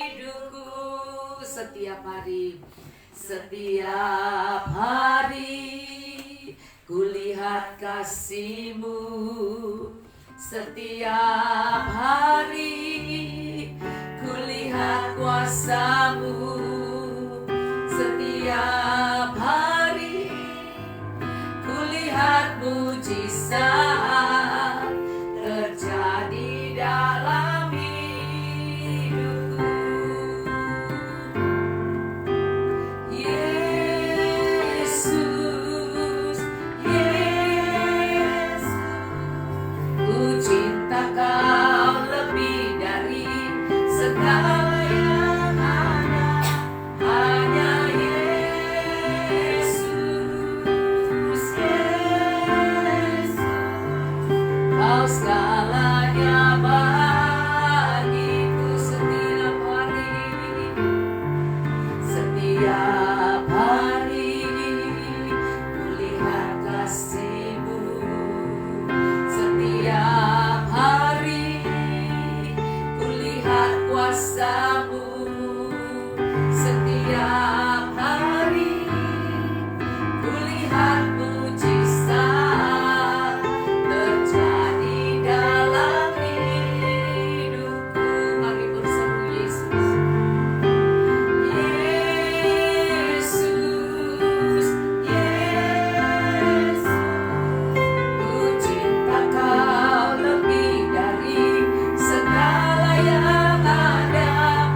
hidupku setiap hari kulihat kasih-Mu, setiap hari kulihat kuasa-Mu, setiap hari kulihat mujizat terjadi dalam hidupku. Yesus, Yesus, ku cinta Kau lebih dari segala yang ada. Hanya Yesus, Yesus, Kau segalanya bagiku setiap hari. Setiap hari kulihat kasih-Mu, setiap hari kulihat kuasa-Mu, setiap hari kulihat mujizat terjadi dalam hidupku. Mari bersama Yesus. Yesus, Yesus, ku cinta Kau lebih dari segala yang ada.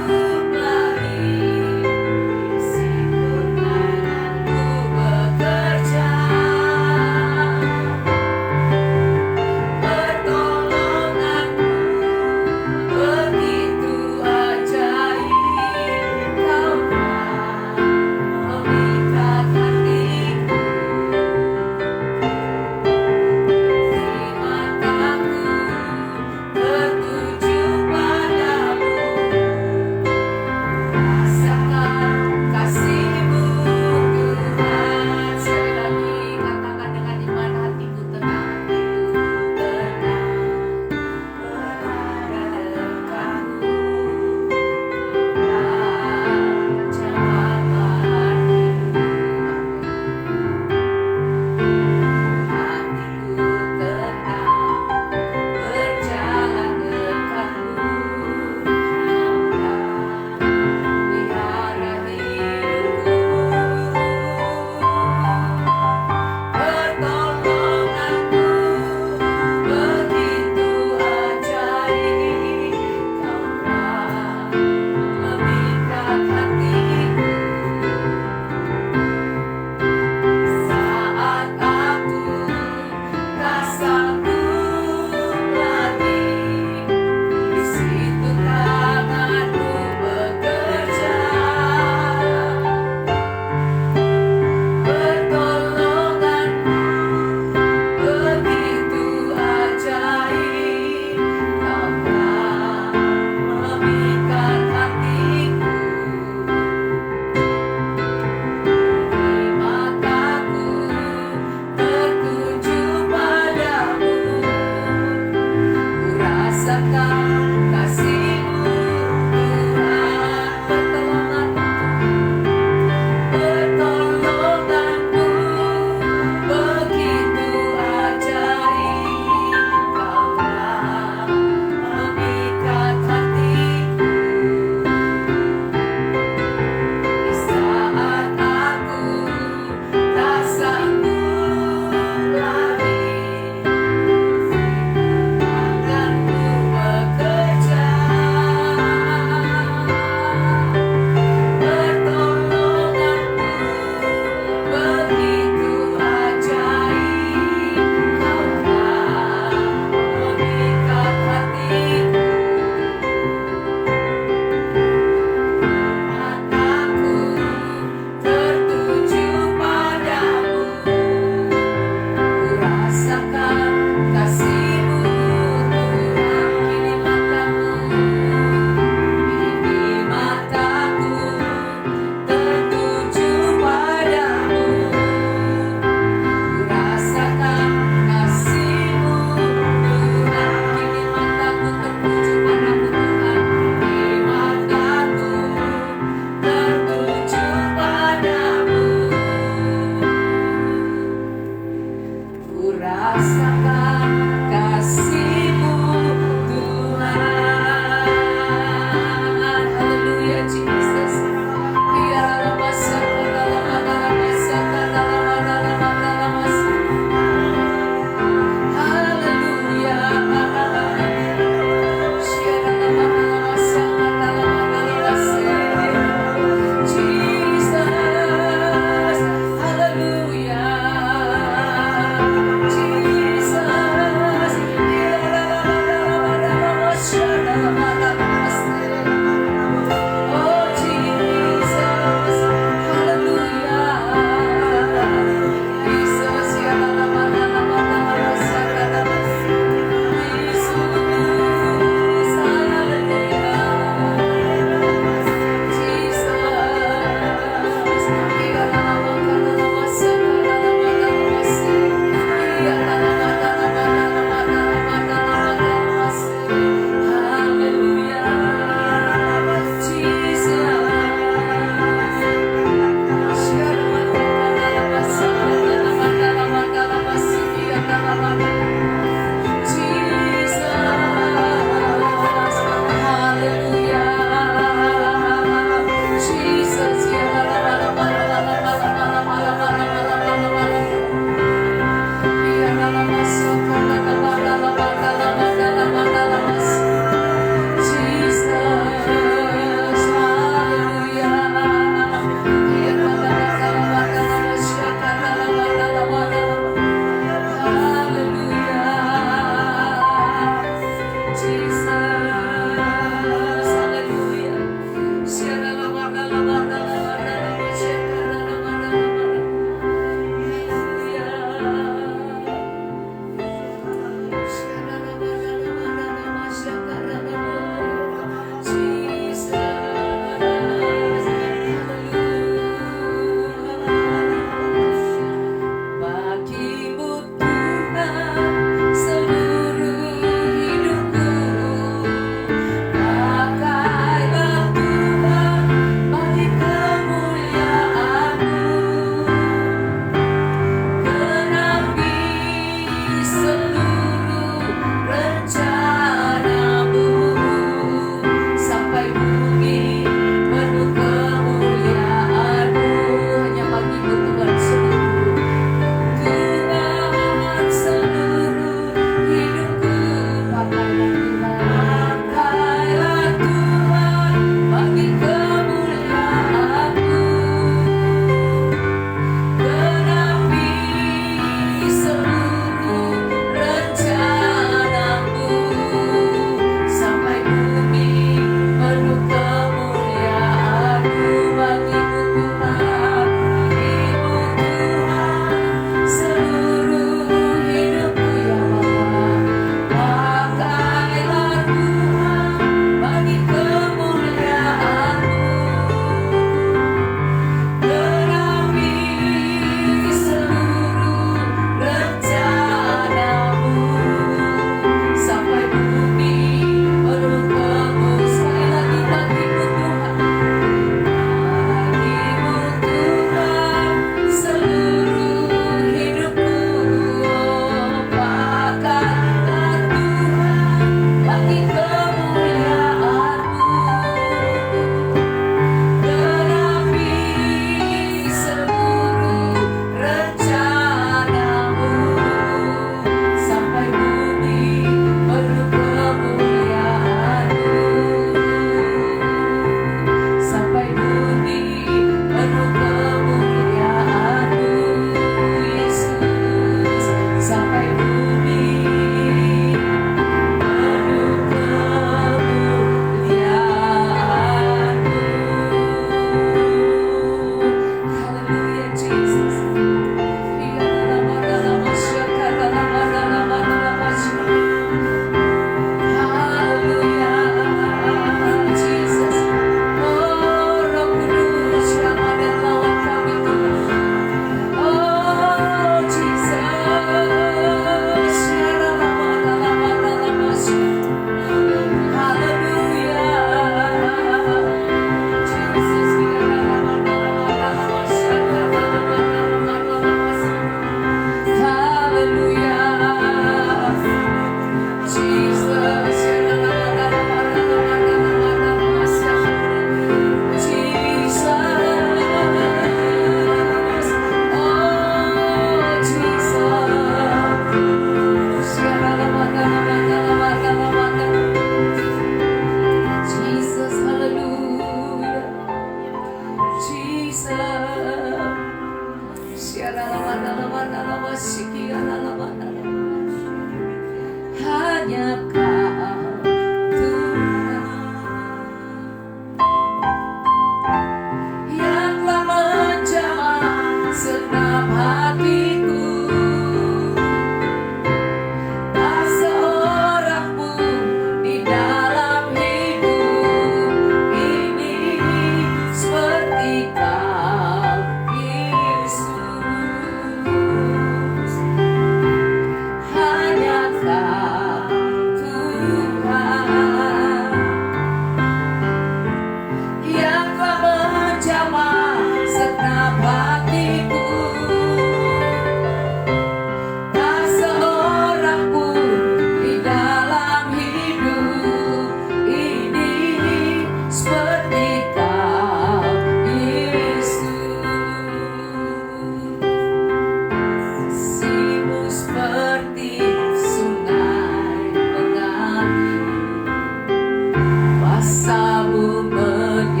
Kuasamu menyembuhkan,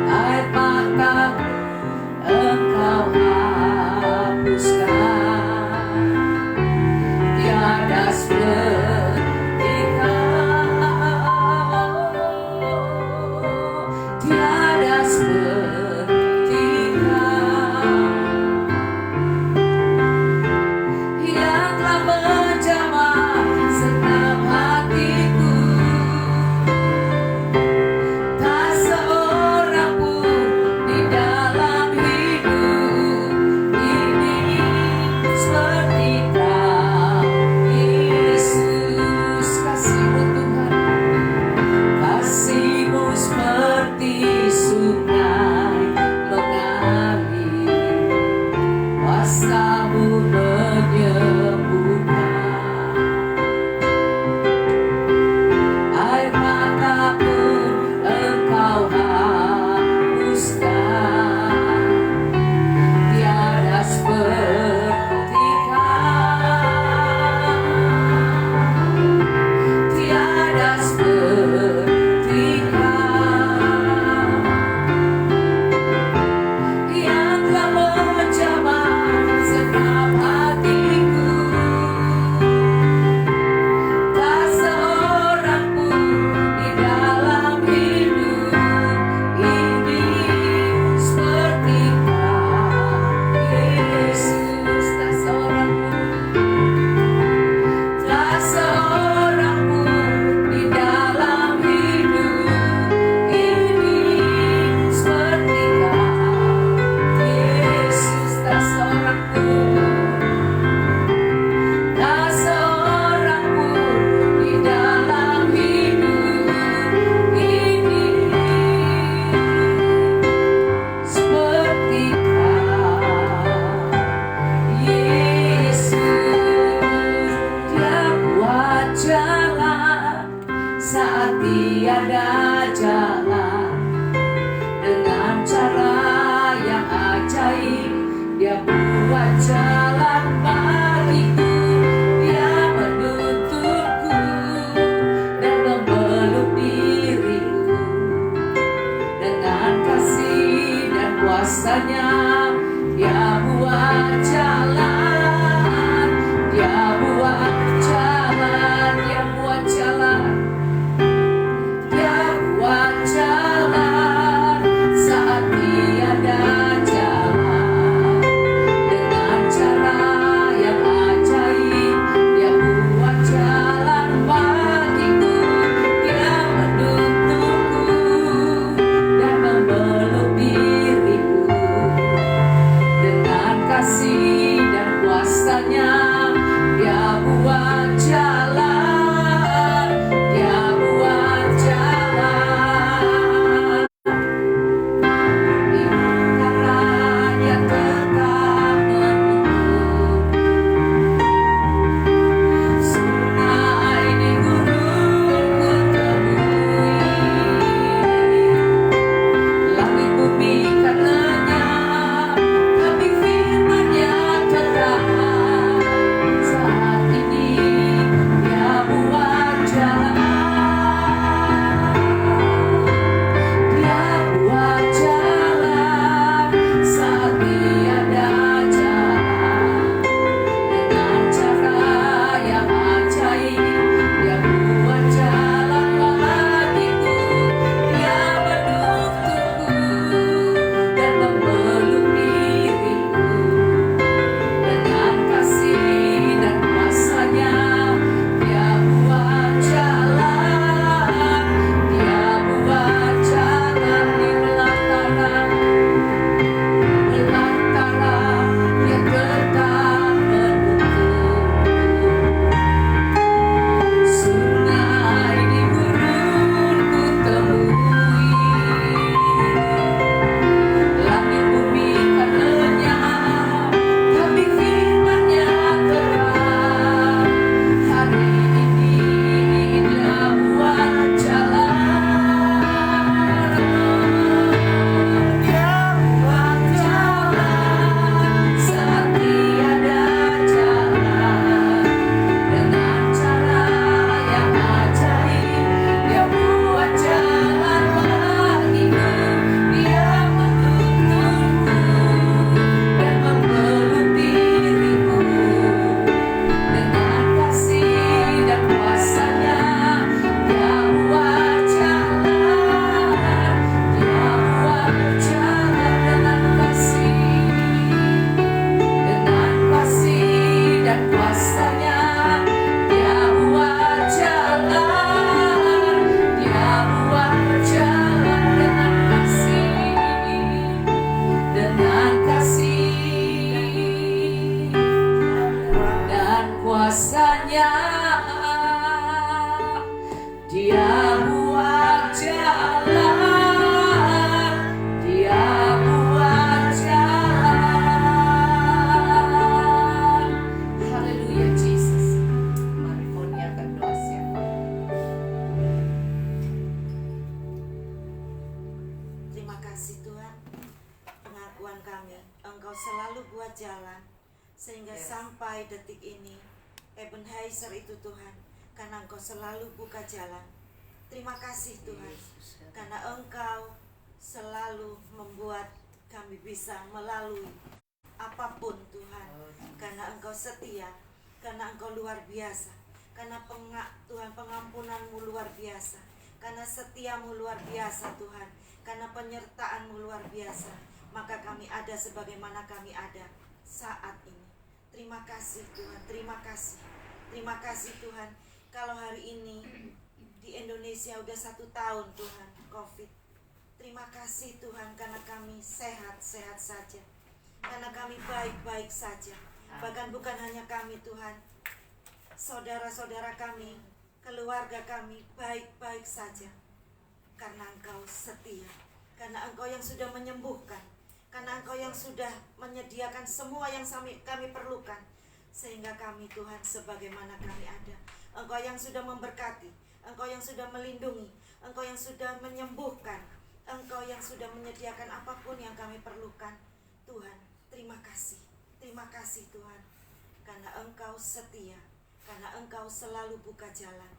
air mata Engkau hapuskan, tiada seperti Kau, tiada seperti Kau, yang telah menjamah senang hati Dia buat jalan, Dia buat jalan. Haleluya Jesus. Mari poniakan doa siapa. Terima kasih Tuhan, pengakuan kami, Engkau selalu buat jalan sehingga sampai detik ini Ebenezer itu Tuhan, karena Engkau selalu buka jalan. Terima kasih Tuhan, karena Engkau selalu membuat kami bisa melalui apapun Tuhan, karena Engkau setia, karena Engkau luar biasa, karena Tuhan pengampunanmu luar biasa, karena setiamu luar biasa Tuhan, karena penyertaanmu luar biasa, maka kami ada sebagaimana kami ada saat ini. Terima kasih Tuhan, terima kasih. Terima kasih Tuhan, kalau hari ini di Indonesia udah 1 tahun Tuhan COVID. Terima kasih Tuhan, karena kami sehat-sehat saja, karena kami baik-baik saja. Bahkan bukan hanya kami Tuhan, saudara-saudara kami, keluarga kami baik-baik saja, karena Engkau setia, karena Engkau yang sudah menyembuhkan, karena Engkau yang sudah menyediakan semua yang kami perlukan, sehingga kami Tuhan sebagaimana kami ada. Engkau yang sudah memberkati, Engkau yang sudah melindungi, Engkau yang sudah menyembuhkan, Engkau yang sudah menyediakan apapun yang kami perlukan. Tuhan, terima kasih Tuhan, karena Engkau setia, karena Engkau selalu buka jalan.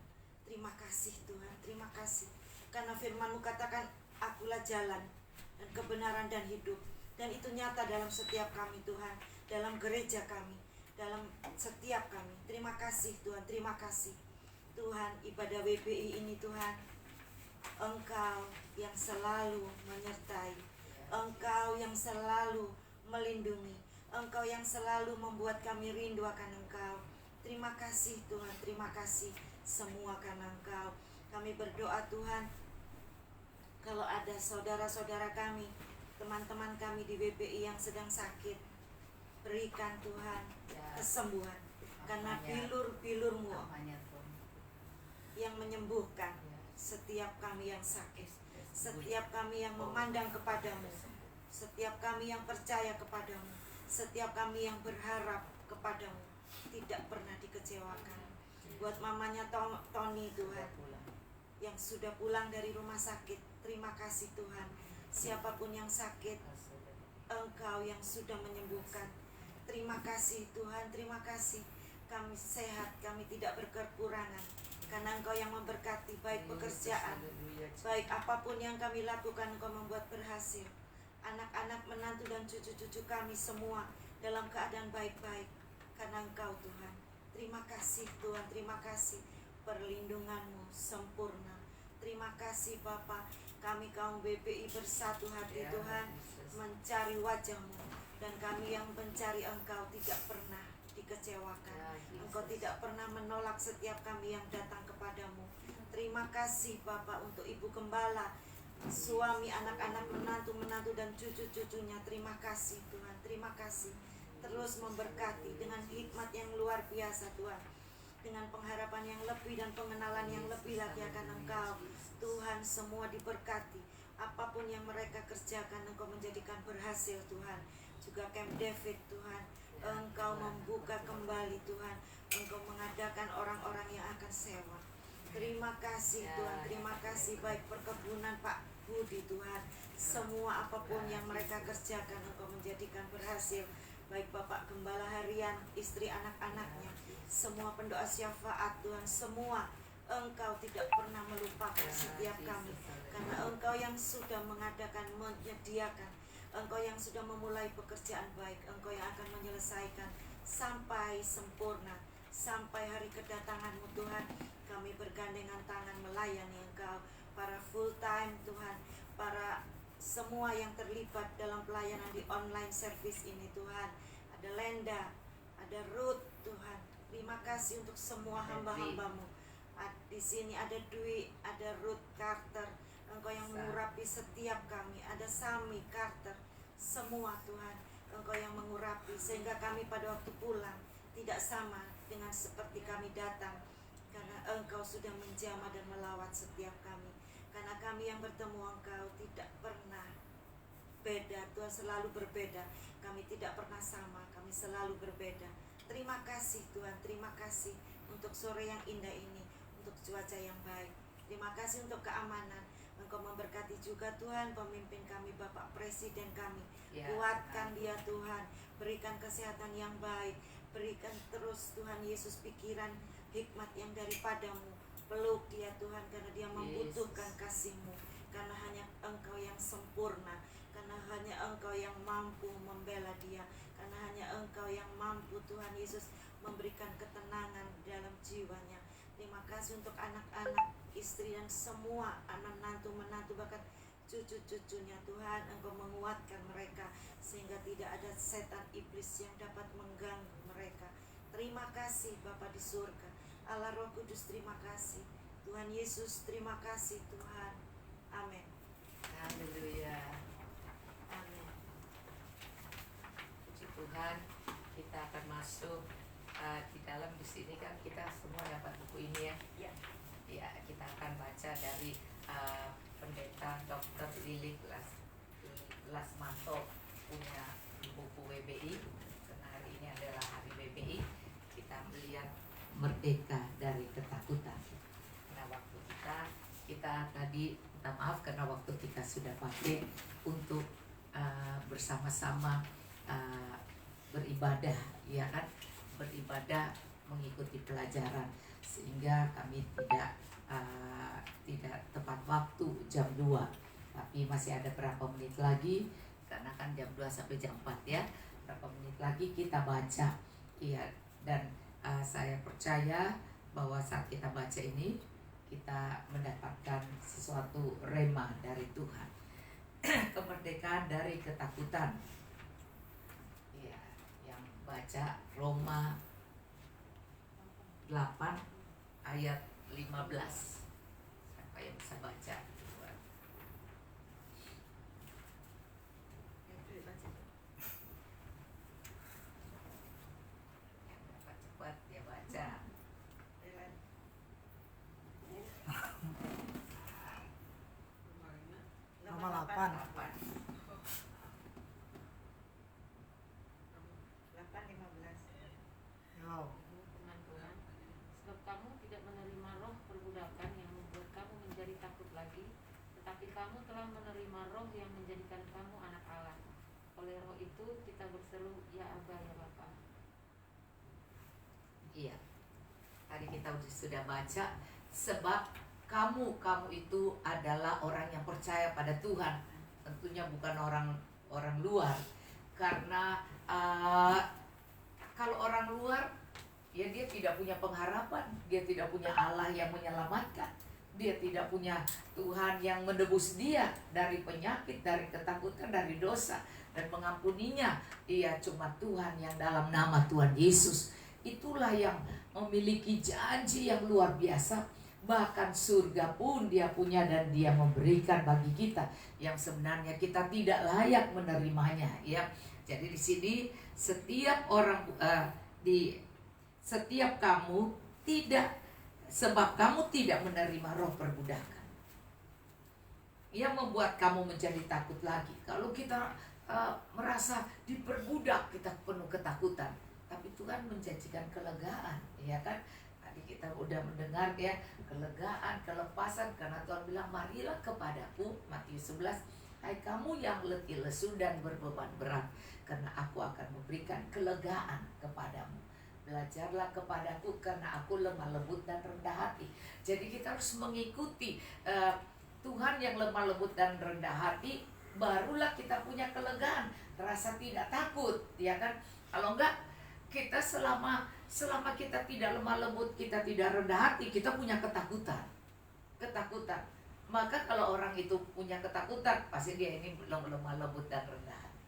Terima kasih Tuhan, terima kasih, karena firman-Mu katakan, akulah jalan dan kebenaran dan hidup. Dan itu nyata dalam setiap kami Tuhan, dalam gereja kami, dalam setiap kami. Terima kasih Tuhan, terima kasih Tuhan. Ibadah WPI ini Tuhan, Engkau yang selalu menyertai, Engkau yang selalu melindungi, Engkau yang selalu membuat kami rindu akan Engkau. Terima kasih Tuhan, terima kasih semua karena Engkau. Kami berdoa Tuhan, kalau ada saudara-saudara kami, teman-teman kami di WPI yang sedang sakit, berikan Tuhan kesembuhan, karena bilur-bilur-Mu yang menyembuhkan setiap kami yang sakit, setiap kami yang memandang kepadamu, setiap kami yang percaya kepadamu, setiap kami yang berharap kepadamu, tidak pernah dikecewakan. Buat mamanya Tony Tuhan, yang sudah pulang dari rumah sakit, terima kasih Tuhan. Siapapun yang sakit, Engkau yang sudah menyembuhkan. Terima kasih Tuhan, terima kasih. Kami sehat, kami tidak berkekurangan, karena Engkau yang memberkati, baik pekerjaan, baik apapun yang kami lakukan, Engkau membuat berhasil. Anak-anak, menantu dan cucu-cucu kami semua dalam keadaan baik-baik, karena Engkau Tuhan. Terima kasih Tuhan, terima kasih, perlindungan-Mu sempurna. Terima kasih Bapa, kami kaum BPI bersatu hati Tuhan, mencari wajah-Mu, dan kami yang mencari Engkau tidak pernah dikecewakan. Engkau tidak pernah menolak setiap kami yang datang kepadamu. Terima kasih Bapa untuk Ibu Gembala, suami, anak-anak, menantu-menantu dan cucu-cucunya. Terima kasih Tuhan, terima kasih. Terus memberkati dengan hikmat yang luar biasa Tuhan, dengan pengharapan yang lebih dan pengenalan yang lebih lagi akan Engkau Tuhan. Semua diberkati, apapun yang mereka kerjakan Engkau menjadikan berhasil Tuhan. Juga Camp David Tuhan, Engkau membuka kembali Tuhan, Engkau mengadakan orang-orang yang akan sewa. Terima kasih Tuhan, terima kasih. Baik perkebunan Pak Budi Tuhan, semua apapun yang mereka kerjakan Engkau menjadikan berhasil. Baik Bapak Gembala Harian, istri anak-anaknya, semua pendoa syafaat Tuhan, semua Engkau tidak pernah melupakan setiap kami, karena Engkau yang sudah mengadakan, menyediakan, Engkau yang sudah memulai pekerjaan baik, Engkau yang akan menyelesaikan sampai sempurna, sampai hari kedatangan-Mu Tuhan. Kami bergandengan tangan melayani Engkau, para full time Tuhan, para semua yang terlibat dalam pelayanan di online service ini Tuhan. Ada Lenda, ada Ruth Tuhan. Terima kasih untuk semua hamba-hamba-Mu. Di sini ada Dwi, ada Ruth Carter. Engkau yang mengurapi setiap kami. Ada Sami Carter. Semua Tuhan, Engkau yang mengurapi sehingga kami pada waktu pulang tidak sama dengan seperti kami datang, karena Engkau sudah menjamah dan melawat setiap kami. Karena kami yang bertemu Engkau tidak pernah beda, Tuhan, selalu berbeda. Kami tidak pernah sama, kami selalu berbeda. Terima kasih Tuhan, terima kasih untuk sore yang indah ini, untuk cuaca yang baik. Terima kasih untuk keamanan. Engkau memberkati juga Tuhan pemimpin kami, Bapak Presiden kami. Ya, Kuatkan dia Tuhan, berikan kesehatan yang baik, berikan terus Tuhan Yesus pikiran hikmat yang daripadamu. Peluk dia Tuhan, karena dia membutuhkan kasih-Mu, karena hanya Engkau yang sempurna, karena hanya Engkau yang mampu membela dia, karena hanya Engkau yang mampu Tuhan Yesus memberikan ketenangan dalam jiwanya. Terima kasih untuk anak-anak, istri dan semua anak menantu, bahkan cucu-cucunya Tuhan. Engkau menguatkan mereka sehingga tidak ada setan iblis yang dapat mengganggu mereka. Terima kasih Bapa di surga, Allah Roh Kudus, terima kasih Tuhan Yesus, terima kasih Tuhan. Amin. haleluya. Amin. Puji Tuhan, kita akan masuk di dalam. Di sini kan kita semua dapat buku ini ya. Ya. Ya, kita akan baca dari Pendeta Dr. Lilik Lasmanto punya buku WBI, karena hari ini adalah hari WBI. Kita melihat merdeka dari ketakutan. Nah, waktu kita tadi minta maaf karena waktu kita sudah pakai untuk bersama-sama beribadah, ya kan, beribadah mengikuti pelajaran, sehingga kami tidak tepat waktu jam 2, tapi masih ada berapa menit lagi, karena kan jam 2 sampai jam 4 ya, berapa menit lagi kita baca, iya. Dan saya percaya bahwa saat kita baca ini kita mendapatkan sesuatu rema dari Tuhan. Kemerdekaan dari ketakutan. Iya, yang baca Roma 8 ayat 15. Siapa yang bisa baca? Yang dapat cepat dia baca. Roma 8. 8:15. Yo. Firman Tuhan, sebab kamu tidak menerima roh perbudakan yang membuat kamu menjadi takut lagi, tetapi kamu telah menerima roh yang menjadikan kamu anak Allah. Oleh roh itu kita berseru, ya Aba, ya Bapa. Iya. Tadi kita sudah baca, sebab kamu itu adalah orang yang percaya pada Tuhan. Tentunya bukan orang luar. Karena kalau orang luar, ya dia tidak punya pengharapan, dia tidak punya Allah yang menyelamatkan, dia tidak punya Tuhan yang menebus dia dari penyakit, dari ketakutan, dari dosa, dan mengampuninya. Ia cuma Tuhan yang dalam nama Tuhan Yesus. Itulah yang memiliki janji yang luar biasa. Bahkan surga pun dia punya dan dia memberikan bagi kita yang sebenarnya kita tidak layak menerimanya, ya. Jadi di sini setiap orang setiap kamu tidak, sebab kamu tidak menerima roh perbudakan yang membuat kamu menjadi takut lagi. Kalau kita merasa diperbudak, kita penuh ketakutan. Tapi Tuhan menjanjikan kelegaan, ya kan? Tadi kita udah mendengar ya, kelegaan, kelepasan, karena Tuhan bilang, marilah kepadaku, Matius 11, hai kamu yang letih lesu dan berbeban berat, karena aku akan memberikan kelegaan kepadamu. Belajarlah kepadaku karena aku lemah lembut dan rendah hati. Jadi kita harus mengikuti Tuhan yang lemah lembut dan rendah hati, barulah kita punya kelegaan, terasa tidak takut, ya kan? Kalau enggak, kita selama kita tidak lemah lembut, kita tidak rendah hati, kita punya ketakutan. Maka kalau orang itu punya ketakutan, pasti dia ini lemah lembut dan rendah hati.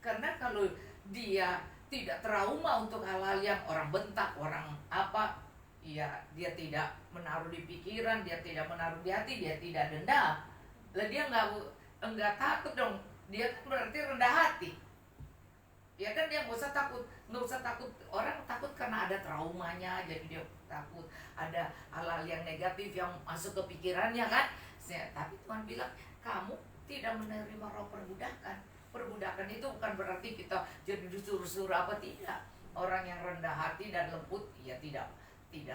Karena kalau dia tidak trauma untuk hal-hal yang orang bentak, orang apa, ya dia tidak menaruh di pikiran, dia tidak menaruh di hati, dia tidak dendam. Lah dia enggak takut dong, dia berarti rendah hati. Ya kan dia nggak usah takut. Orang takut karena ada traumanya, jadi dia takut ada hal-hal yang negatif yang masuk ke pikirannya kan. Tapi Tuhan bilang kamu tidak menerima roh perbudakan. Perbudakan itu bukan berarti kita jadi disuruh-suruh apa, tidak. Orang yang rendah hati dan lembut ya tidak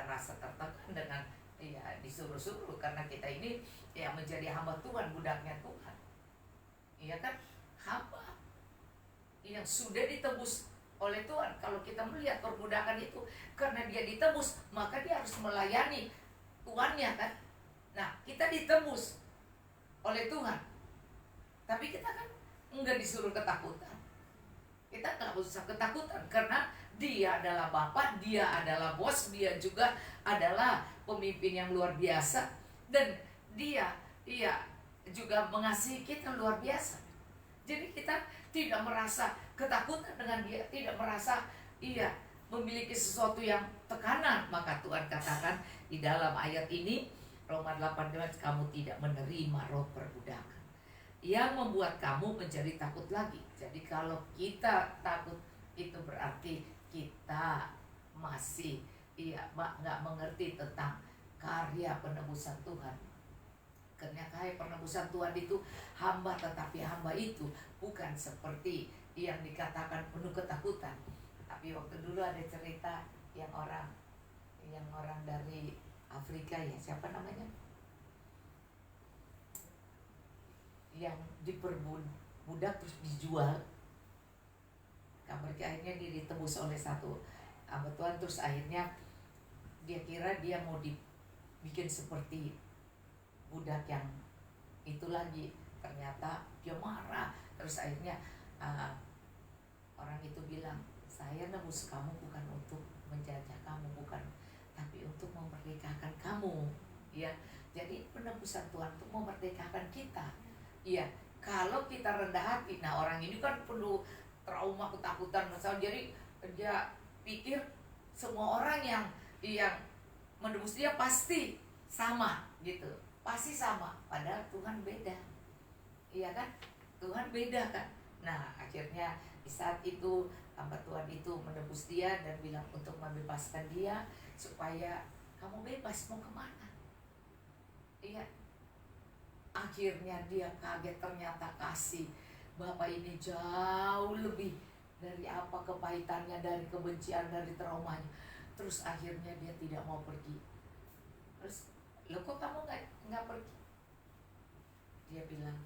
rasa tertekan dengan ya disuruh-suruh, karena kita ini ya menjadi hamba Tuhan, budaknya Tuhan. Iya kan? Hamba yang sudah ditebus oleh Tuhan. Kalau kita melihat perbudakan itu karena dia ditebus, maka dia harus melayani tuannya kan. Nah, kita ditebus oleh Tuhan, tapi kita kan enggak disuruh ketakutan. Kita nggak usah ketakutan karena dia adalah Bapa, dia adalah bos, dia juga adalah pemimpin yang luar biasa, dan dia juga mengasihi kita luar biasa. Jadi kita tidak merasa ketakutan dengan dia, tidak merasa memiliki sesuatu yang tekanan. Maka Tuhan katakan di dalam ayat ini, Roma 8:8, kamu tidak menerima roh perbudakan yang membuat kamu menjadi takut lagi. Jadi kalau kita takut itu berarti kita masih nggak mengerti tentang karya penebusan Tuhan. Karena karya penebusan Tuhan itu hamba, tetapi hamba itu bukan seperti yang dikatakan penuh ketakutan. Tapi waktu dulu ada cerita yang orang dari Afrika, ya siapa namanya, yang diperbudak terus dijual. Kabarnya akhirnya dia ditebus oleh satu hamba Tuhan, terus akhirnya dia kira dia mau dibikin seperti budak yang itu lagi. Ternyata dia marah. Terus akhirnya orang itu bilang, saya nebus kamu bukan untuk menjajah kamu, bukan, tapi untuk memerdekakan kamu. Ya, jadi penebusan Tuhan untuk memerdekakan kita. Iya, kalau kita rendah hati, nah orang ini kan penuh trauma, ketakutan, masalah. Jadi dia pikir semua orang yang menebus dia pasti sama gitu, pasti sama. Padahal Tuhan beda, iya kan? Tuhan beda kan? Nah akhirnya di saat itu hamba Tuhan itu menebus dia dan bilang untuk membebaskan dia supaya kamu bebas, mau kemana? Iya. Akhirnya dia kaget, ternyata kasih Bapak ini jauh lebih dari apa kepahitannya, dari kebencian, dari traumanya. Terus akhirnya dia tidak mau pergi. Terus, loh kok kamu nggak pergi? Dia bilang,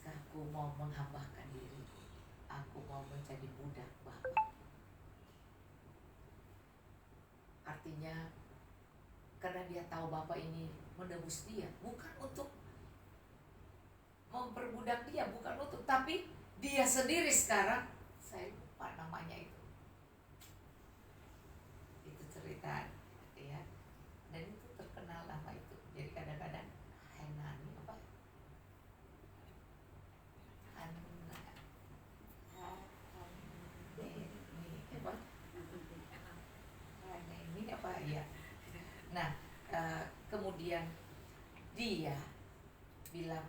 aku mau menghambakan diri, aku mau menjadi budak Bapak. Artinya karena dia tahu Bapak ini menebus dia bukan untuk memperbudak dia, bukan untuk, tapi dia sendiri sekarang, saya lupa namanya itu cerita ya, dan itu terkenal nama itu. Jadi kadang-kadang Hanani apa ini apa ya. Nah kemudian dia bilang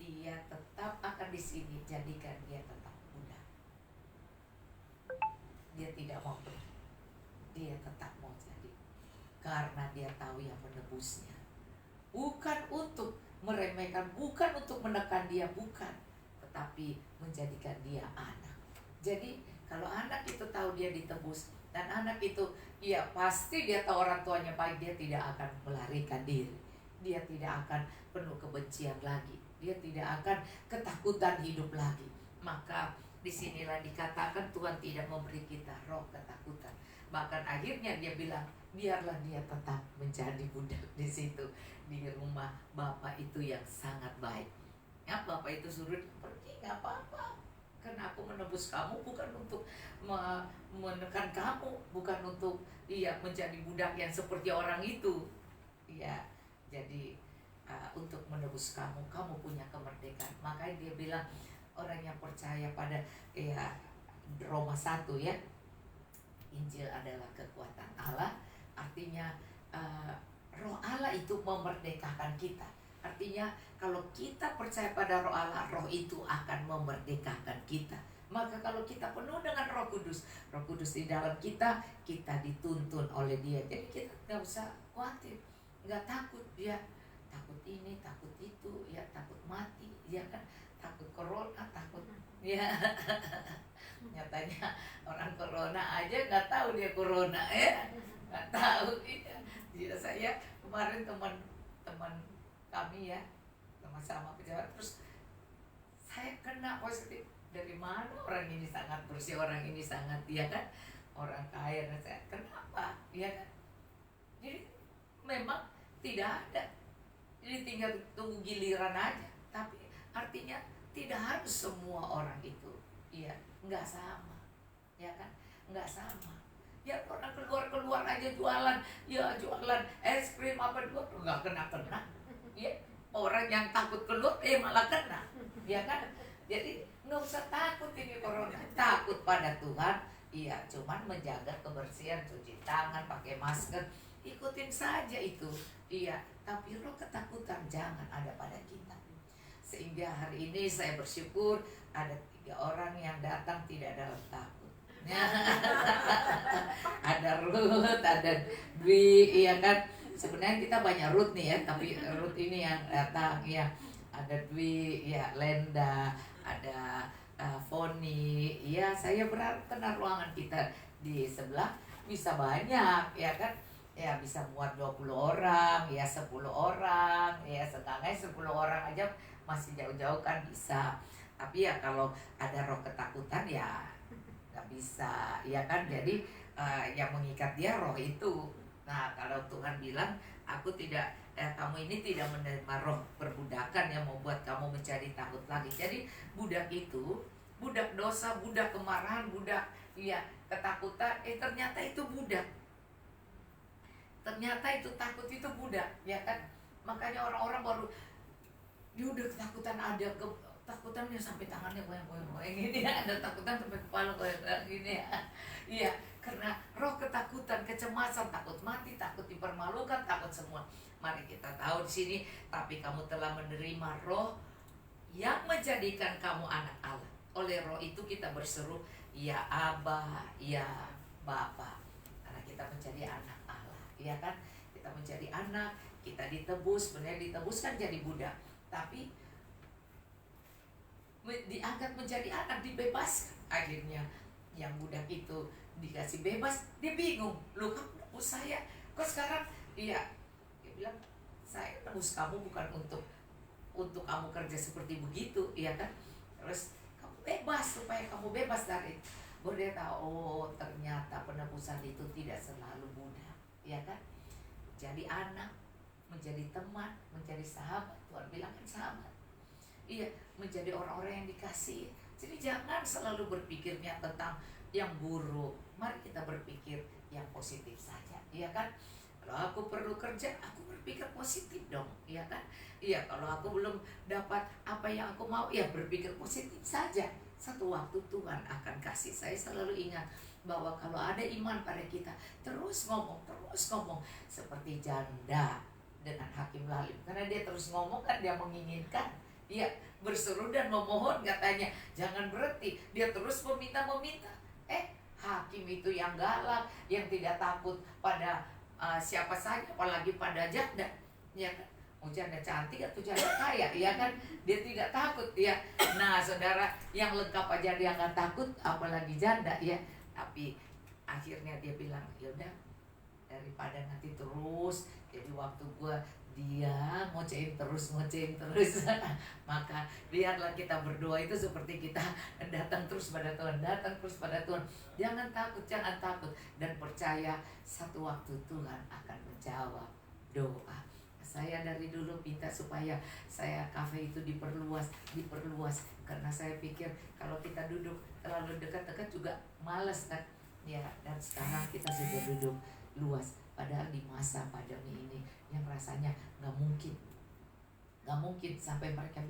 dia tetap akan di sini, jadikan dia tetap budak. Dia tidak mau pergi, dia tetap mau jadi, karena dia tahu yang menebusnya. Bukan untuk meremehkan, bukan untuk menekan dia, bukan, tetapi menjadikan dia anak. Jadi kalau anak itu tahu dia ditebus, dan anak itu ya pasti dia tahu orang tuanya baik, dia tidak akan melarikan diri, dia tidak akan penuh kebencian lagi, dia tidak akan ketakutan hidup lagi. Maka disinilah dikatakan Tuhan tidak memberi kita roh ketakutan. Bahkan akhirnya dia bilang, biarlah dia tetap menjadi budak di situ, di rumah Bapa itu yang sangat baik. Ya, Bapa itu suruh pergi, nggak apa-apa, karena aku menebus kamu bukan untuk menekan kamu, bukan untuk menjadi budak yang seperti orang itu. Ya, jadi untuk menebus kamu, kamu punya kemerdekaan. Makanya dia bilang orang yang percaya pada Roma 1 ya, Injil adalah kekuatan Allah. Artinya Roh Allah itu memerdekakan kita. Artinya kalau kita percaya pada roh Allah, roh itu akan memerdekakan kita. Maka kalau kita penuh dengan Roh Kudus di dalam kita, kita dituntun oleh Dia. Jadi kita nggak usah khawatir, nggak takut ya, takut ini, takut itu, ya takut mati, ya kan, takut corona, takut ya. Nyatanya orang corona aja nggak tahu dia corona ya, nggak tahu ya. Jadi saya kemarin teman kami ya, sama-sama pejabat, terus saya kena positif. Dari mana orang ini sangat bersih, orang ini sangat, ya kan, orang kaya, dan saya kenapa, ya kan. Jadi memang tidak ada, jadi tinggal tunggu giliran aja. Tapi artinya tidak harus semua orang itu, ya, nggak sama, ya kan, nggak sama. Ya orang keluar aja jualan, ya jualan es krim apa dua, nggak kena, ya. Orang yang takut keluar, malah kena, ya kan. Jadi nggak usah takut ini corona, takut pada Tuhan, iya, cuman menjaga kebersihan, cuci tangan, pakai masker, ikutin saja itu, iya. Tapi roh ketakutan jangan ada pada kita. Sehingga hari ini saya bersyukur ada 3 orang yang datang tidak dalam takut. Ada Ruth, ada Dwi, iya kan. Sebenarnya kita banyak Ruth nih ya, tapi Ruth ini yang datang, ya. Ada Dwi, ya, Lenda, ada Foni, ya. Saya berharap karena ruangan kita di sebelah bisa banyak, ya kan, ya, bisa muat 20 orang, ya 10 orang, ya setengahnya 10 orang aja masih jauh-jauh kan bisa. Tapi ya kalau ada roh ketakutan ya nggak bisa, ya kan. Jadi yang mengikat dia roh itu. Nah kalau Tuhan bilang aku tidak, kamu ini tidak menerima roh perbudakan yang membuat kamu menjadi takut lagi. Jadi budak itu, budak dosa, budak kemarahan, budak ya ketakutan, ternyata itu budak. Ternyata itu takut itu budak, ya kan. Makanya orang-orang baru dia udah ketakutan, ada ketakutannya sampai tangannya goyang-goyang gini ya, ada takutan sampai kepala goyang gini ya. Iya, karena roh ketakutan, kecemasan, takut mati, takut dipermalukan, takut semua. Mari kita tahu di sini, tapi kamu telah menerima roh yang menjadikan kamu anak Allah. Oleh roh itu kita berseru, ya Aba, ya Bapa. Karena kita menjadi anak Allah, ya kan? Kita menjadi anak, kita ditebus, benar ditebus kan jadi budak. Tapi diangkat menjadi anak, dibebaskan. Akhirnya yang budak itu dikasih bebas, dia bingung, loh kamu nebus saya, kok sekarang, iya, dia bilang saya nebus kamu bukan untuk kamu kerja seperti begitu, iya kan, terus kamu bebas supaya kamu bebas dari, baru dia tahu, oh ternyata penebusan itu tidak selalu budak, iya kan, jadi anak, menjadi teman, menjadi sahabat. Tuhan bilang kan sahabat, iya, menjadi orang-orang yang dikasihi. Jadi jangan selalu berpikirnya tentang yang buruk. Mari kita berpikir yang positif saja, iya kan? Kalau aku perlu kerja, aku berpikir positif dong, iya kan? Iya, kalau aku belum dapat apa yang aku mau, ya berpikir positif saja. Satu waktu Tuhan akan kasih. Saya selalu ingat bahwa kalau ada iman pada kita, terus ngomong. Seperti janda dengan Hakim Lalim, karena dia terus ngomong kan, dia menginginkan, dia berseru dan memohon, katanya jangan berhenti, dia terus meminta. Hakim itu yang galak, yang tidak takut pada siapa saja, apalagi pada janda, ya kan, mau janda cantik atau janda kaya, ya kan, dia tidak takut, ya. Nah saudara, yang lengkap aja dia nggak takut, apalagi janda, ya. Tapi akhirnya dia bilang, yaudah, daripada nanti terus jadi waktu gua dia ngocehin terus maka biarlah kita berdoa itu seperti kita datang terus pada Tuhan, jangan takut dan percaya satu waktu Tuhan akan menjawab doa. Saya dari dulu minta supaya saya kafe itu diperluas karena saya pikir kalau kita duduk terlalu dekat-dekat juga malas kan, ya. Dan sekarang kita sudah duduk luas, padahal di masa pandemi ini yang rasanya nggak mungkin sampai mereka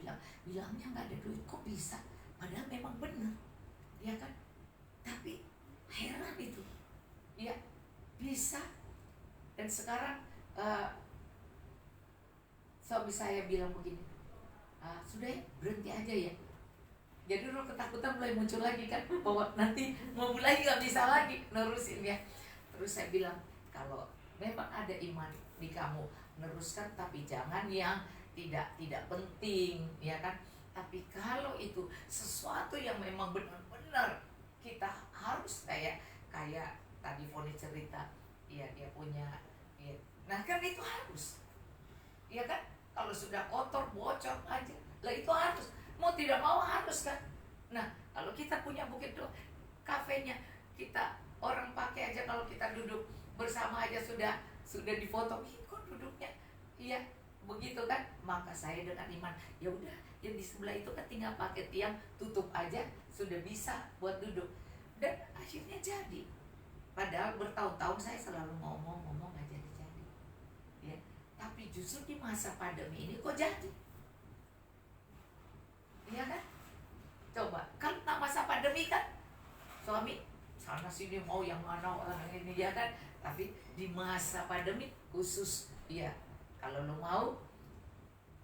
bilangnya nggak ada duit, kok bisa, padahal memang benar, ya kan. Tapi heran itu, ya bisa. Dan sekarang suami saya bilang begini, sudah ya, berhenti aja ya. Jadi roh ketakutan mulai muncul lagi kan, bahwa nanti mau mulai nggak bisa lagi nerusin ya. Terus saya bilang, kalau memang ada iman di kamu, neruskan, tapi jangan yang tidak penting, ya kan. Tapi kalau itu sesuatu yang memang benar-benar kita harus kayak tadi Foni cerita, ya dia punya, ya. Nah kan itu harus, ya kan. Kalau sudah kotor, bocor aja, lah itu harus. Mau tidak mau harus kan. Nah kalau kita punya bukit tuh kafenya, kita orang pakai aja, kalau kita duduk bersama aja sudah difoto, kok duduknya, iya begitu kan. Maka saya dengan iman, ya udah yang di sebelah itu kan tinggal pakai tiang, tutup aja, sudah bisa buat duduk. Dan akhirnya jadi. Padahal bertahun-tahun saya selalu ngomong nggak jadi. Ya, tapi justru di masa pandemi ini kok jadi. Iya kan? Coba, kan masa pandemi kan suami sana sini mau yang mana orang ini, ya kan. Tapi di masa pandemi khusus, ya kalau lo mau,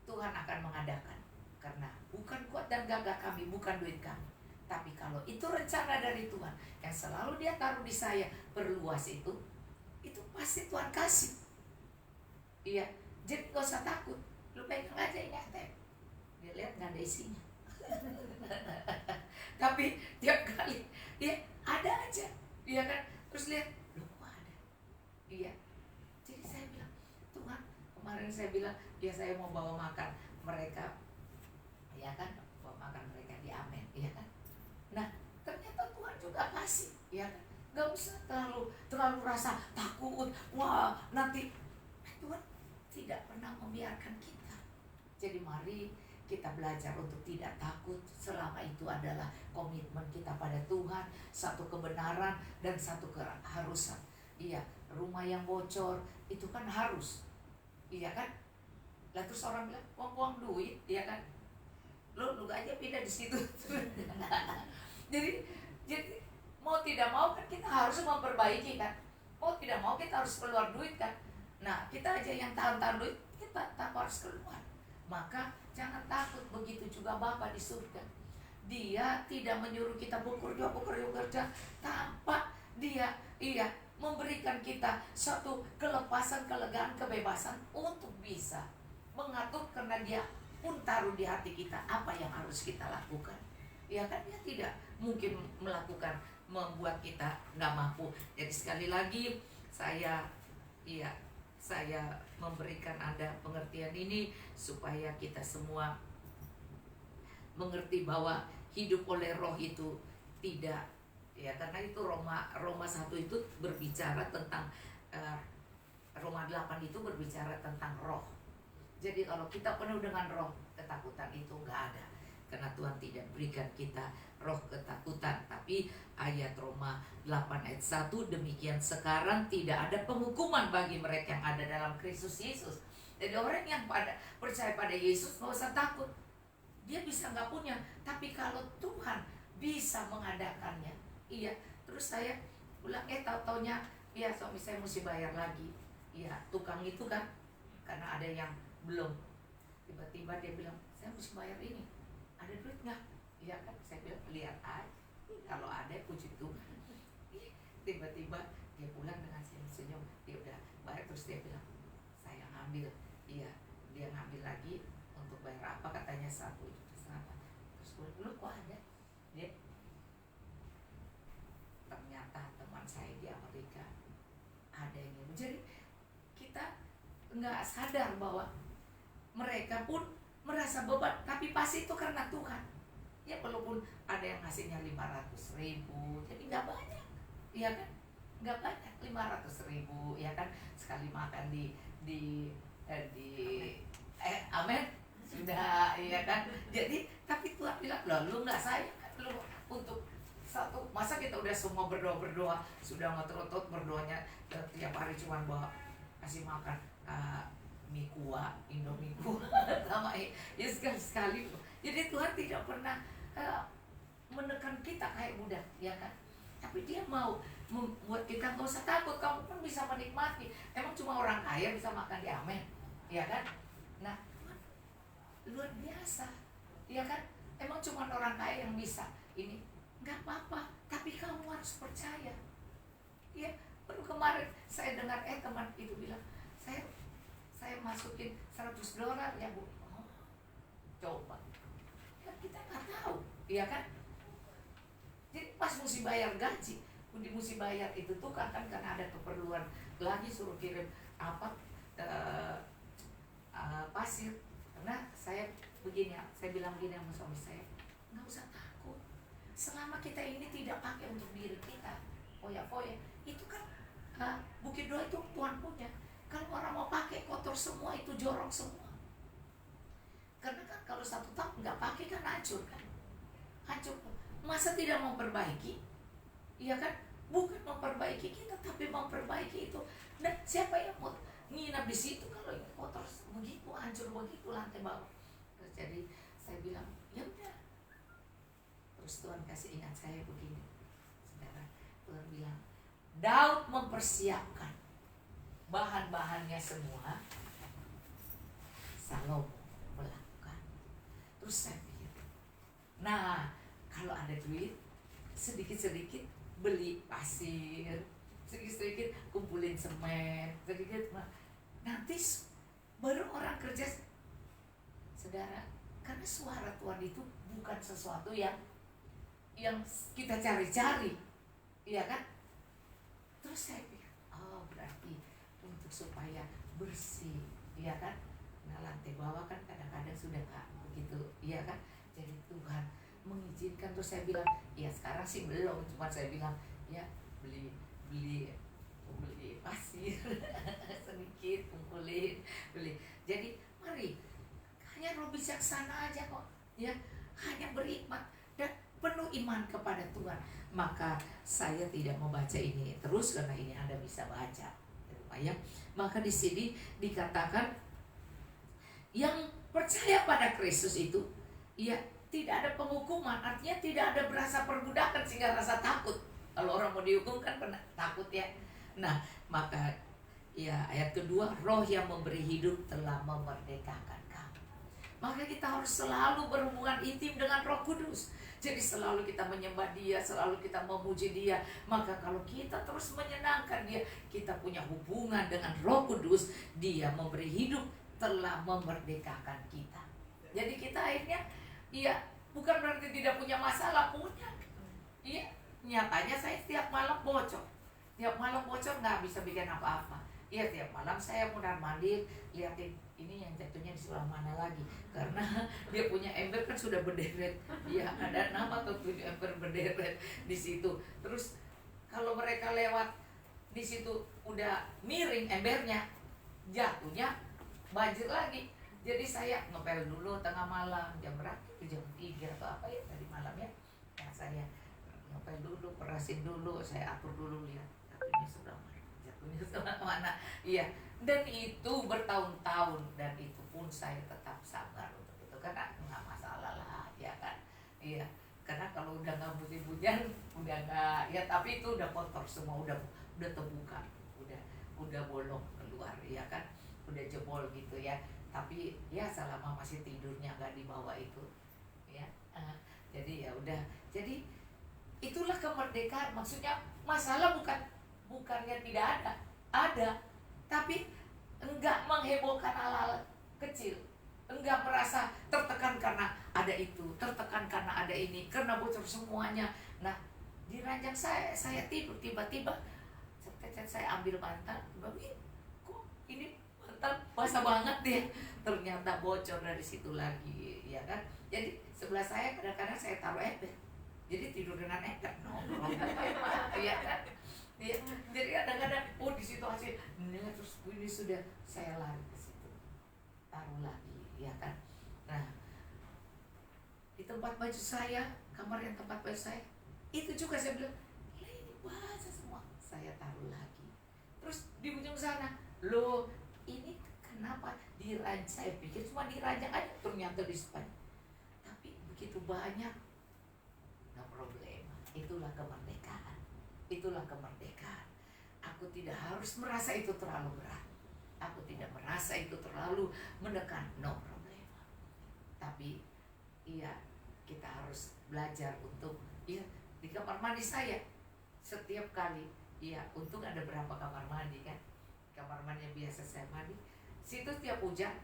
Tuhan akan mengadakan. Karena bukan kuat dan gagah kami, bukan duit kami. Tapi kalau itu rencana dari Tuhan yang selalu dia taruh di saya, perluas itu pasti Tuhan kasih. Iya, jadi gak usah takut. Lu pegang aja ini ATM, dia lihat gak ada isinya. Tapi tiap kali dia ada aja, iya kan. Terus lihat, lu kok ada? Iya. Jadi saya bilang, Tuhan, kemarin saya bilang, ya saya mau bawa makan mereka, ya kan, bawa makan mereka di Amen, ya kan. Nah ternyata Tuhan juga kasih, ya kan. Gak usah terlalu rasa takut, wah nanti. Tuhan tidak pernah membiarkan kita. Jadi mari kita belajar untuk tidak takut, selama itu adalah komitmen kita pada Tuhan, satu kebenaran dan satu keharusan. Iya, rumah yang bocor itu kan harus, iya kan. Lah terus orang bilang buang duit, iya kan. Lu aja pindah di situ. jadi mau tidak mau kan kita harus memperbaiki kan. Mau tidak mau kita harus keluar duit kan. Nah kita aja yang tahan duit, kita harus keluar. Maka jangan takut, begitu juga Bapa di surga. Dia tidak menyuruh kita bekerja tanpa dia memberikan kita satu kelepasan, kelegaan, kebebasan untuk bisa mengatur, karena dia pun taruh di hati kita apa yang harus kita lakukan. Ya kan, dia tidak mungkin melakukan membuat kita nggak mampu. Jadi sekali lagi saya memberikan Anda pengertian ini supaya kita semua mengerti bahwa hidup oleh roh itu tidak, ya karena itu Roma 1 itu berbicara tentang Roma 8 itu berbicara tentang roh. Jadi kalau kita penuh dengan roh, ketakutan itu nggak ada. Karena Tuhan tidak berikan kita roh ketakutan. Tapi ayat Roma 8 ayat 1, demikian sekarang tidak ada penghukuman bagi mereka yang ada dalam Kristus Yesus. Jadi orang yang percaya pada Yesus nggak usah takut. Dia bisa nggak punya, tapi kalau Tuhan bisa mengadakannya, iya. Terus saya bilang, taunya ya suami saya mesti bayar lagi. Iya, tukang itu kan, karena ada yang belum. Tiba-tiba dia bilang, saya mesti bayar ini. Ada duit nggak? Iya kan, saya bilang lihat aja. Kalau ada, puji Tuhan. Tiba-tiba dia pulang dengan senyum. Dia udah bayar, terus dia bilang, saya ngambil. Iya, dia ngambil lagi untuk bayar apa, katanya 1,5 juta. Terus gue bilang, lu kok ada? Dia ternyata teman saya di Amerika ada yang ini. Jadi kita nggak sadar bahwa mereka pun merasa beban, tapi pasti itu karena Tuhan. Ya walaupun ada yang ngasihnya 500.000, jadi nggak banyak, ya kan? Nggak banyak, 500.000, ya kan? Sekali makan di Amen sudah, ya kan? Jadi tapi Tuhan bilang, lu nggak sayang kan, lu untuk satu, masa kita udah semua berdoa sudah ngotot berdoanya tiap hari cuma bawa kasih makan mie kuah, Indomie kuah sama ya sekali. Jadi Tuhan tidak pernah menekan kita kayak budak, ya kan? Tapi dia mau membuat kita nggak usah takut, kamu pun bisa menikmati. Emang cuma orang kaya bisa makan di Amen, ya kan? Nah luar biasa, ya kan? Emang cuma orang kaya yang bisa ini, nggak apa-apa, tapi kamu harus percaya. Ya, baru kemarin saya dengar teman itu bilang, saya masukin $100 ya Bu. Oh, coba, kan kita nggak tahu, ya kan? Jadi pas mesti bayar gaji, mesti bayar itu tuh kan karena ada keperluan lagi, suruh kirim apa pasir. Karena saya begini, saya bilang begini sama suami saya, nggak usah takut. Selama kita ini tidak pakai untuk diri kita, foya-foya, itu kan Bukit Doa itu Tuhan punya. Kalau orang mau pakai kotor semua, itu jorok semua. Karena kan kalau 1 tahun nggak pakai kan hancur kan, hancur. Masa tidak memperbaiki? Iya kan? Bukan memperbaiki kita, tapi memperbaiki itu. Nah, siapa yang mau nginap di situ kalau ini kotor begitu, hancur begitu lantai bawah? Terus jadi saya bilang, ya udah. Terus Tuhan kasih ingat saya begini, saudara. Tuhan bilang, Daud mempersiapkan bahan-bahannya semua, Salomo melakukan. Terus saya pikir, nah kalau ada duit, sedikit-sedikit beli pasir, sedikit-sedikit kumpulin semen, sedikit nanti baru orang kerja. Saudara, karena suara Tuhan itu bukan sesuatu yang kita cari-cari, iya kan? Terus saya pikir, oh berarti untuk supaya bersih, iya kan? Nah lantai bawah kan kadang-kadang sudah nggak begitu, iya kan? Jadi Tuhan mengizinkan. Terus saya bilang, ya sekarang sih belum, cuma saya bilang ya beli pasir sedikit, kumpulin, beli. Jadi mari, hanya roh bijaksana aja kok, ya, hanya berhikmat dan penuh iman kepada Tuhan. Maka saya tidak membaca ini terus karena ini Anda bisa baca, ya. Maka di sini dikatakan yang percaya pada Kristus itu, ya, tidak ada penghukuman, artinya tidak ada berasa perbudakan sehingga rasa takut. Kalau orang mau dihukum kan pernah takut ya. Nah, maka ya ayat kedua, roh yang memberi hidup telah memerdekakan kamu. Maka kita harus selalu berhubungan intim dengan Roh Kudus. Jadi selalu kita menyembah Dia, selalu kita memuji Dia. Maka kalau kita terus menyenangkan Dia, kita punya hubungan dengan Roh Kudus, Dia memberi hidup telah memerdekakan kita. Jadi kita akhirnya, iya, bukan berarti tidak punya masalah, punya. Iya, nyatanya saya setiap malam bocor. Tiap malam bocor nggak bisa bikin apa-apa. Iya, tiap malam saya mundar mandir liatin ini yang jatuhnya di sebelah mana lagi, karena dia punya ember kan sudah berderet. Iya, ada 6 atau 7 ember berderet di situ. Terus kalau mereka lewat di situ udah miring embernya, jatuhnya banjir lagi. Jadi saya ngepel dulu tengah malam, jam berapa? Jam 3 atau apa ya tadi malamnya. Nah, saya ngepel dulu, perasin dulu, saya atur dulu, lihat jatuhnya sebelah mana, jatuhnya sebelah mana. Iya, dan itu bertahun-tahun, dan itu pun saya tetap sabar untuk itu karena nggak masalah lah, ya kan? Iya, karena kalau udah nggak musim hujan, udah nggak, ya tapi itu udah kotor semua, udah terbuka, udah bolong keluar, ya kan? Udah jebol gitu ya. Tapi ya selama masih tidurnya nggak di bawah itu, ya. Jadi ya udah. Jadi itulah kemerdekaan. Maksudnya masalah bukannya tidak ada, tapi enggak menghebohkan hal-hal kecil, enggak merasa tertekan karena ada itu, tertekan karena ada ini, karena bocor semuanya. Nah, di ranjang saya tidur, tiba-tiba saya ambil bantal, kok ini bantal basah banget deh, ternyata bocor dari situ lagi, ya kan? Jadi sebelah saya kadang-kadang saya taruh ember, jadi tidur dengan ember, ya kan? Ya, jadi kadang-kadang di situasi terus ini sudah saya lari ke situ, taruh lagi, ya kan? Nah, di tempat baju saya, kamar yang tempat baju saya, itu juga saya bilang, ini basah semua, saya taruh lagi. Terus di ujung sana, loh ini kenapa diranjang? Saya pikir cuma diranjang aja, ternyata di sepanjang. Tapi begitu banyak, no problem. Itulah kemerdekaan. Itulah kemerdekaan. Aku tidak harus merasa itu terlalu berat. Aku tidak merasa itu terlalu menekan, no problem. Tapi iya, kita harus belajar untuk iya, di kamar mandi saya setiap kali, iya, untung ada berapa kamar mandi kan, kamar mandi yang biasa saya mandi situ tiap hujan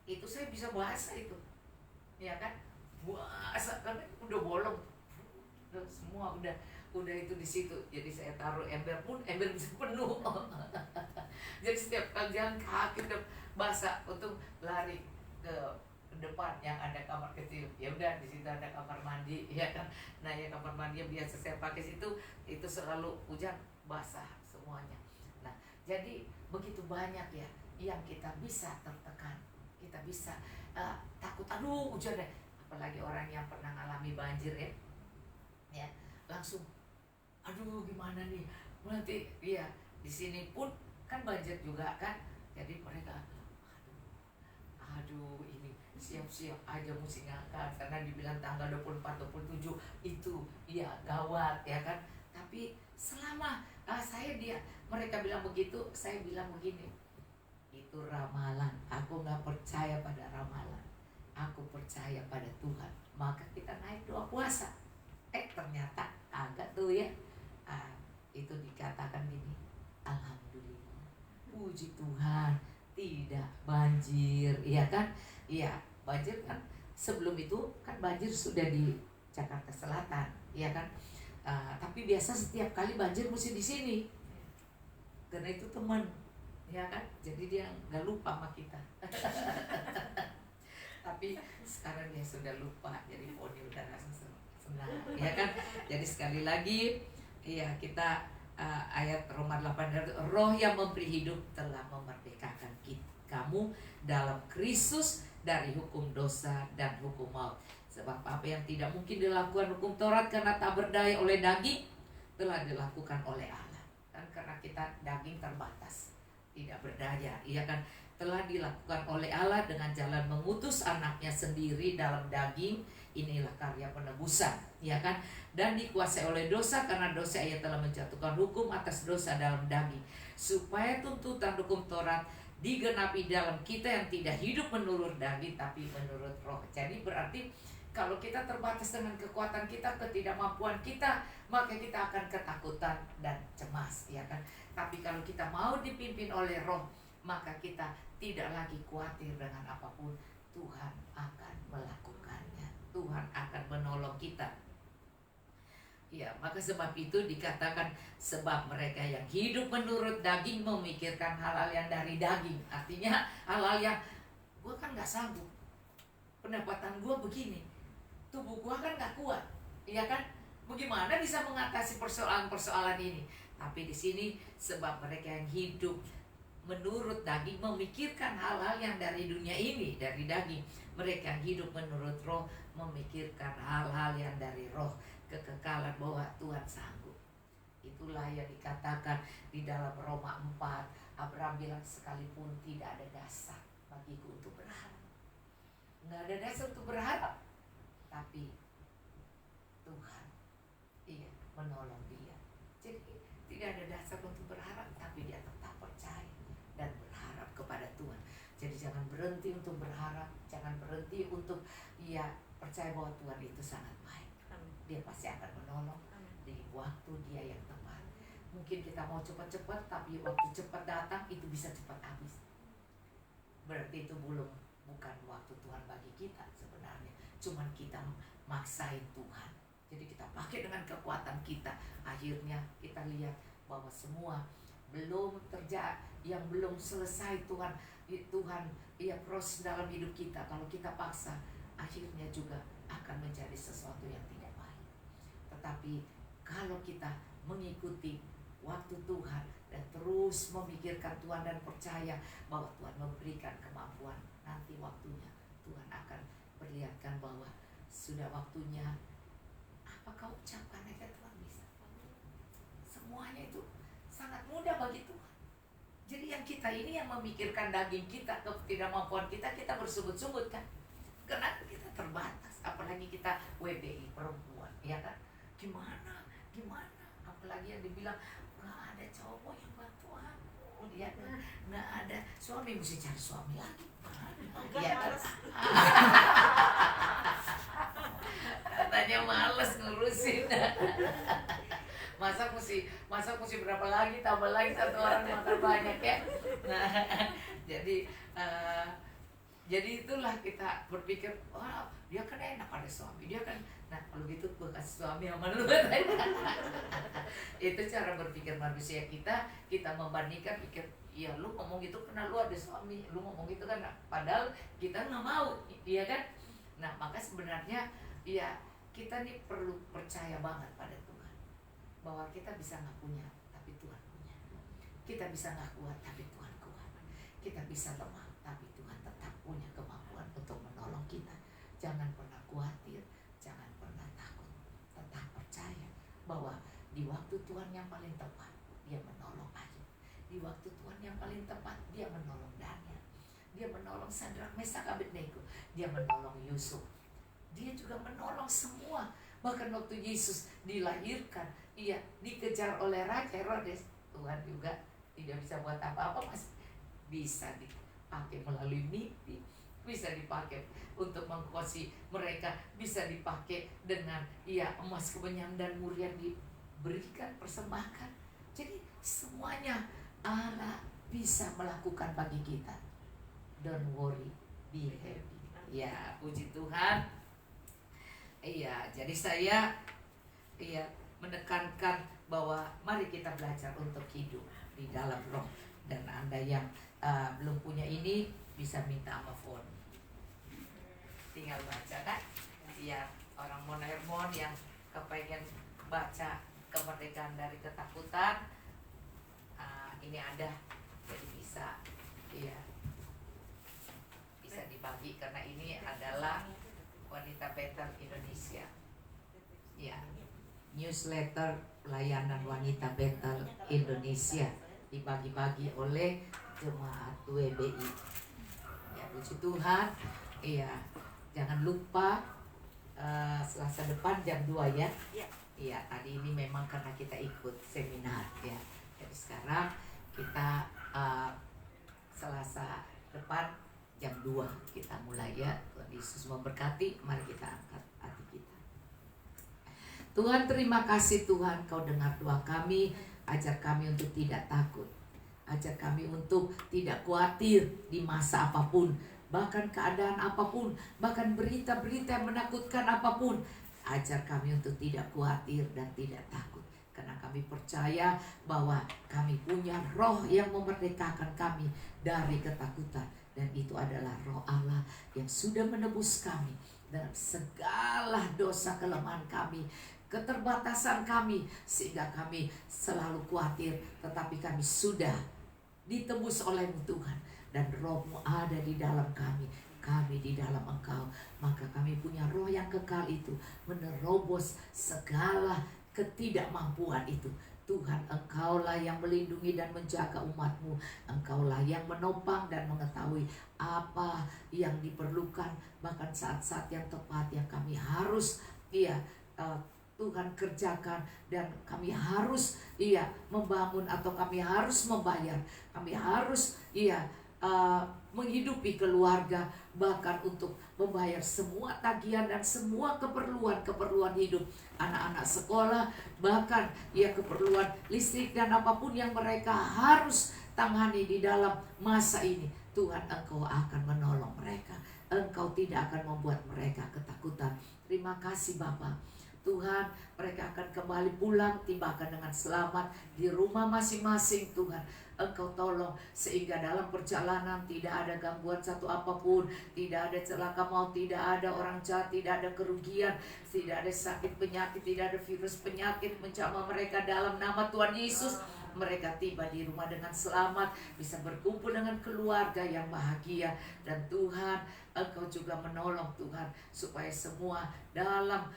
itu saya bisa basah itu, ya kan, basah karena udah bolong, udah semua udah itu di situ. Jadi saya taruh ember pun ember bisa penuh. Jadi setiap kali jalan kaki udah basah, untuk lari ke depan yang ada kamar kecil, ya udah di situ ada kamar mandi, ya kan. Nah ya kamar mandi yang biasa saya pakai situ itu selalu hujan basah semuanya. Nah jadi begitu banyak ya yang kita bisa tertekan, kita bisa takut, aduh hujan deh. Apalagi orang yang pernah ngalami banjir ya langsung, aduh gimana nih nanti, ya di sini pun kan banjir juga kan, jadi mereka aduh ini siap-siap aja mesti ngangkat karena dibilang tanggal 24-27 itu ya gawat ya kan. Tapi selama mereka bilang begitu, saya bilang begini, itu ramalan, aku nggak percaya pada ramalan, aku percaya pada Tuhan. Maka kita naik doa puasa, ternyata agak tuh ya, itu dikatakan gini, alhamdulillah, puji Tuhan tidak banjir, iya kan? Iya, banjir kan sebelum itu kan banjir sudah di Jakarta Selatan, iya kan? Tapi biasa setiap kali banjir mesti di sini, karena itu teman, ya kan? Jadi dia nggak lupa sama kita. Tapi sekarang dia sudah lupa, jadi Poni udah rasa senang, ya kan? Jadi sekali lagi, ya kita ayat Roma 8, roh yang memberi hidup telah memerdekakan kamu dalam Kristus dari hukum dosa dan hukum maut. Sebab apa yang tidak mungkin dilakukan hukum Taurat karena tak berdaya oleh daging, telah dilakukan oleh Allah. Dan karena kita daging terbatas, tidak berdaya, iya kan, telah dilakukan oleh Allah dengan jalan mengutus anaknya sendiri dalam daging. Inilah karya penebusan, ya kan, dan dikuasai oleh dosa karena dosa ia telah menjatuhkan hukum atas dosa dalam daging, supaya tuntutan hukum Taurat digenapi dalam kita yang tidak hidup menurut daging tapi menurut roh. Jadi berarti kalau kita terbatas dengan kekuatan kita, ketidakmampuan kita, maka kita akan ketakutan dan cemas, ya kan. Tapi kalau kita mau dipimpin oleh roh, maka kita tidak lagi khawatir dengan apapun. Tuhan akan melakukannya, Tuhan akan menolong kita. Ya, maka sebab itu dikatakan, sebab mereka yang hidup menurut daging memikirkan hal-hal yang dari daging. Artinya hal-hal yang gue kan gak sanggup, pendapatan gue begini, tubuh gue kan gak kuat, ya kan, bagaimana bisa mengatasi persoalan-persoalan ini. Tapi di sini sebab mereka yang hidup menurut daging memikirkan hal-hal yang dari dunia ini, dari daging. Mereka yang hidup menurut roh memikirkan hal-hal yang dari roh, kekekalan bahwa Tuhan sanggup. Itulah yang dikatakan di dalam Roma 4. Abraham bilang, sekalipun tidak ada dasar bagiku untuk berharap. Nggak ada dasar untuk berharap, tapi Tuhan menolong dia. Jadi tidak ada dasar untuk berharap, tapi dia tetap percaya dan berharap kepada Tuhan. Jadi jangan berhenti untuk berharap, jangan berhenti untuk percaya bahwa Tuhan itu sangat baik. Dia pasti akan menolong di waktu dia yang tepat. Mungkin kita mau cepat-cepat, tapi waktu cepat datang itu bisa cepat habis. Berarti itu bukan waktu Tuhan bagi kita sebenarnya. Cuman kita maksain Tuhan. Jadi kita pakai dengan kekuatan kita. Akhirnya kita lihat bahwa semua belum terjadi, yang belum selesai Tuhan proses dalam hidup kita. Kalau kita paksa, akhirnya juga akan menjadi sesuatu yang tidak baik. Tetapi kalau kita mengikuti waktu Tuhan dan terus memikirkan Tuhan dan percaya bahwa Tuhan memberikan kemampuan, nanti waktunya Tuhan akan perlihatkan bahwa sudah waktunya. Apa kau ucapkan aja Tuhan bisa. Semuanya itu sangat mudah bagi Tuhan. Jadi yang kita ini yang memikirkan daging kita, ketidakmampuan kita bersungut-sungut kan. Karena kita terbatas, apalagi kita WBI perempuan, ya kan? Gimana? Apalagi yang dibilang nggak ada cowok yang bantu aku, ya kan? Nggak ada suami, mesti cari suami lagi. Ya kan? kitanya males ngurusin. Masa mesti berapa lagi, tambah lagi satu orang makan banyak ya. Nah, jadi itulah kita berpikir, wah dia kan enak ada suami, dia kan, nah kalau gitu gue kasih suami sama lu. Itu cara berpikir manusia kita membandingkan, pikir, iya lu ngomong gitu karena lu ada suami, lu ngomong gitu kan, padahal kita nggak mau, iya kan? Nah maka sebenarnya ya kita nih perlu percaya banget pada Tuhan, bahwa kita bisa nggak punya tapi Tuhan punya, kita bisa nggak kuat tapi Tuhan kuat, kita bisa lemah tapi Tuhan tetap punya kemampuan untuk menolong kita. Jangan pernah khawatir, jangan pernah takut, tetap percaya bahwa di waktu Tuhan yang paling tepat dia menolong Ayub, di waktu Tuhan yang paling tepat dia menolong Daniel, dia menolong Sadrak, Mesak, Abednego, dia menolong Yusuf, dia juga menolong semua. Bahkan waktu Yesus dilahirkan, ia dikejar oleh Raja Herodes, Tuhan juga tidak bisa buat apa-apa, mas bisa dipakai melalui mimpi, bisa dipakai untuk mengkuasai mereka, bisa dipakai dengan emas, kemenyan dan mur yang diberikan, persembahkan. Jadi semuanya Allah bisa melakukan bagi kita. Don't worry, be happy. Ya, puji Tuhan. Iya, jadi saya menekankan bahwa mari kita belajar untuk hidup di dalam roh. Dan Anda yang belum punya ini bisa minta sama phone, tinggal baca kan. Ya, orang Mon yang kepengen baca kemerdekaan dari ketakutan, ini ada, jadi bisa dibagi, karena ini adalah Wanita Betel Indonesia. Ya, newsletter pelayanan Wanita Betel Indonesia dibagi-bagi oleh jemaat WBI. Ya, puji Tuhan. Iya, jangan lupa Selasa depan jam 2 ya. Iya, tadi ini memang karena kita ikut seminar ya. Jadi sekarang kita Selasa depan jam 2 kita mulai ya. Tuhan Yesus memberkati. Mari kita angkat hati kita. Tuhan, terima kasih Tuhan, Kau dengar doa kami. Ajar kami untuk tidak takut, ajar kami untuk tidak khawatir di masa apapun, bahkan keadaan apapun, bahkan berita-berita yang menakutkan apapun. Ajar kami untuk tidak khawatir dan tidak takut, karena kami percaya bahwa kami punya roh yang memerdekakan kami dari ketakutan. Dan itu adalah roh Allah yang sudah menebus kami dalam segala dosa kelemahan kami, keterbatasan kami, sehingga kami selalu khawatir, tetapi kami sudah ditebus oleh-Mu Tuhan, dan Roh-Mu ada di dalam kami di dalam Engkau. Maka kami punya roh yang kekal itu, menerobos segala ketidakmampuan itu. Tuhan, Engkaulah yang melindungi dan menjaga umat-Mu. Engkaulah yang menopang dan mengetahui apa yang diperlukan, bahkan saat-saat yang tepat yang kami harus Tuhan kerjakan, dan kami harus membangun, atau kami harus membayar, kami harus menghidupi keluarga, bahkan untuk membayar semua tagihan dan semua keperluan hidup anak-anak sekolah, bahkan keperluan listrik dan apapun yang mereka harus tangani di dalam masa ini. Tuhan, Engkau akan menolong mereka, Engkau tidak akan membuat mereka ketakutan. Terima kasih Bapa. Tuhan, mereka akan kembali pulang, tibakan dengan selamat di rumah masing-masing. Tuhan, Engkau tolong sehingga dalam perjalanan tidak ada gangguan satu apapun, tidak ada celaka maut, tidak ada orang jahat, tidak ada kerugian, tidak ada sakit penyakit, tidak ada virus penyakit menjamah mereka dalam nama Tuhan Yesus. Mereka tiba di rumah dengan selamat, bisa berkumpul dengan keluarga yang bahagia. Dan Tuhan, Engkau juga menolong Tuhan, supaya semua dalam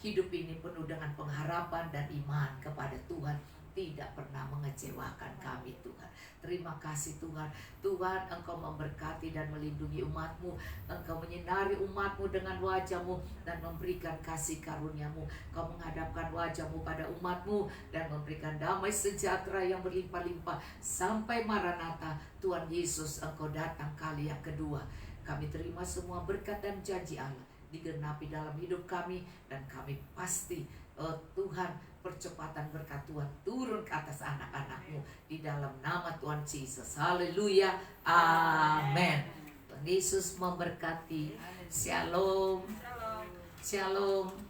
hidup ini penuh dengan pengharapan dan iman kepada Tuhan, tidak pernah mengecewakan kami Tuhan. Terima kasih Tuhan. Tuhan, Engkau memberkati dan melindungi umat-Mu. Engkau menyinari umat-Mu dengan wajah-Mu dan memberikan kasih karunia-Mu. Engkau menghadapkan wajah-Mu pada umat-Mu dan memberikan damai sejahtera yang berlimpah-limpah sampai Maranatha. Tuhan Yesus, Engkau datang kali yang kedua. Kami terima semua berkat dan janji Allah digenapi dalam hidup kami, dan kami pasti Tuhan, percepatan berkat Tuhan turun ke atas anak-anak-Mu di dalam nama Tuhan Yesus. Haleluya. Amin. Tuhan Yesus memberkati. Shalom. Shalom. Shalom.